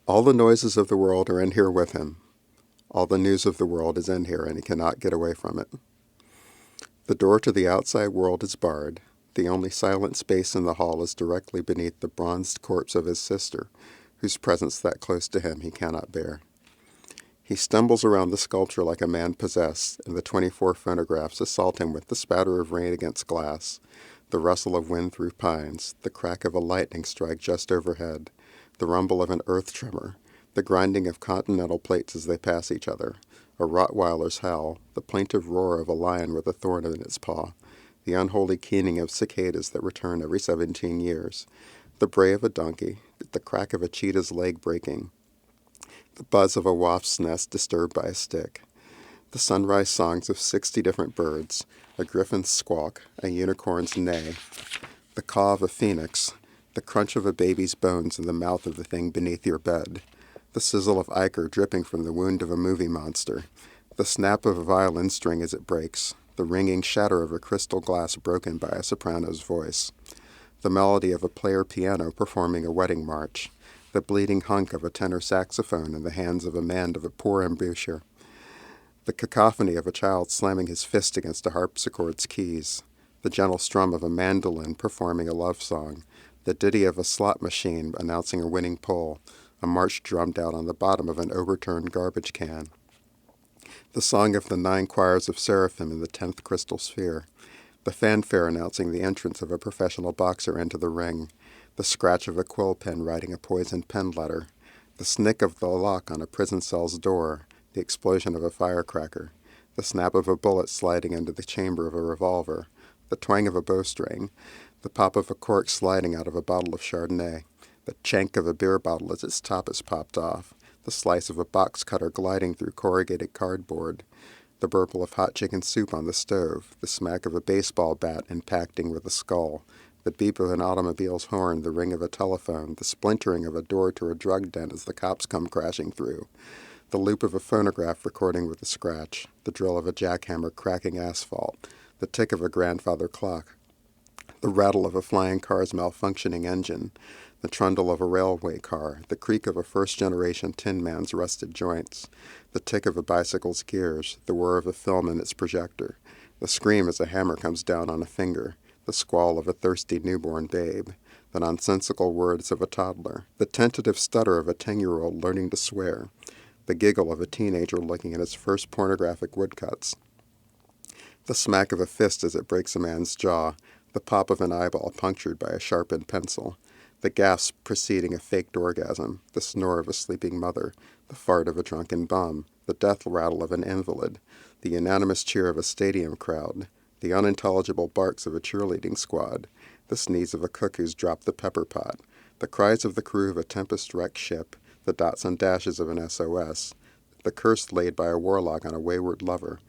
All the noises of the world are in here with him. All the news of the world is in here, and he cannot get away from it. The door to the outside world is barred. The only silent space in the hall is directly beneath the bronzed corpse of his sister, whose presence that close to him he cannot bear. He stumbles around the sculpture like a man possessed, and the 24 phonographs assault him with the spatter of rain against glass, the rustle of wind through pines, the crack of a lightning strike just overhead, the rumble of an earth tremor, the grinding of continental plates as they pass each other, a Rottweiler's howl, the plaintive roar of a lion with a thorn in its paw, the unholy keening of cicadas that return every 17 years, the bray of a donkey, the crack of a cheetah's leg breaking, the buzz of a wasp's nest disturbed by a stick, the sunrise songs of 60 different birds, a griffin's squawk, a unicorn's neigh, the caw of a phoenix, the crunch of a baby's bones in the mouth of the thing beneath your bed, the sizzle of ichor dripping from the wound of a movie monster, the snap of a violin string as it breaks, the ringing shatter of a crystal glass broken by a soprano's voice, the melody of a player piano performing a wedding march, the bleeding hunk of a tenor saxophone in the hands of a man of a poor embouchure, the cacophony of a child slamming his fist against a harpsichord's keys, the gentle strum of a mandolin performing a love song, the ditty of a slot machine announcing a winning pull, a march drummed out on the bottom of an overturned garbage can, the song of the 9 choirs of seraphim in the 10th crystal sphere, the fanfare announcing the entrance of a professional boxer into the ring, the scratch of a quill pen writing a poisoned pen letter, the snick of the lock on a prison cell's door, the explosion of a firecracker, the snap of a bullet sliding into the chamber of a revolver, the twang of a bowstring, the pop of a cork sliding out of a bottle of Chardonnay, the chank of a beer bottle as its top is popped off, the slice of a box cutter gliding through corrugated cardboard, the burble of hot chicken soup on the stove, the smack of a baseball bat impacting with a skull, the beep of an automobile's horn, the ring of a telephone, the splintering of a door to a drug den as the cops come crashing through, the loop of a phonograph recording with a scratch, the drill of a jackhammer cracking asphalt, the tick of a grandfather clock, the rattle of a flying car's malfunctioning engine, the trundle of a railway car, the creak of a first-generation tin man's rusted joints, the tick of a bicycle's gears, the whir of a film in its projector, the scream as a hammer comes down on a finger, the squall of a thirsty newborn babe, the nonsensical words of a toddler, the tentative stutter of a 10-year-old learning to swear, the giggle of a teenager looking at his first pornographic woodcuts, the smack of a fist as it breaks a man's jaw, the pop of an eyeball punctured by a sharpened pencil, the gasp preceding a faked orgasm, the snore of a sleeping mother, the fart of a drunken bum, the death rattle of an invalid, the unanimous cheer of a stadium crowd, the unintelligible barks of a cheerleading squad, the sneeze of a cook who's dropped the pepper pot, the cries of the crew of a tempest-wrecked ship, the dots and dashes of an SOS, the curse laid by a warlock on a wayward lover,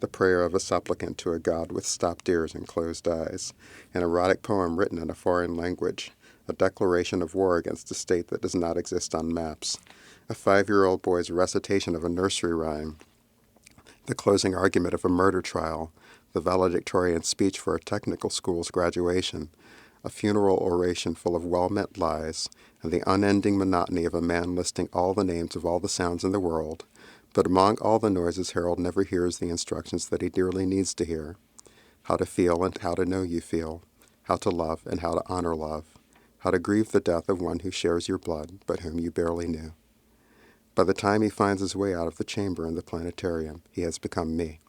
the prayer of a supplicant to a god with stopped ears and closed eyes, an erotic poem written in a foreign language, a declaration of war against a state that does not exist on maps, a 5-year-old boy's recitation of a nursery rhyme, the closing argument of a murder trial, the valedictorian speech for a technical school's graduation, a funeral oration full of well-meant lies, and the unending monotony of a man listing all the names of all the sounds in the world. But among all the noises, Harold never hears the instructions that he dearly needs to hear: how to feel and how to know you feel, how to love and how to honor love, how to grieve the death of one who shares your blood, but whom you barely knew. By the time he finds his way out of the chamber in the planetarium, he has become me.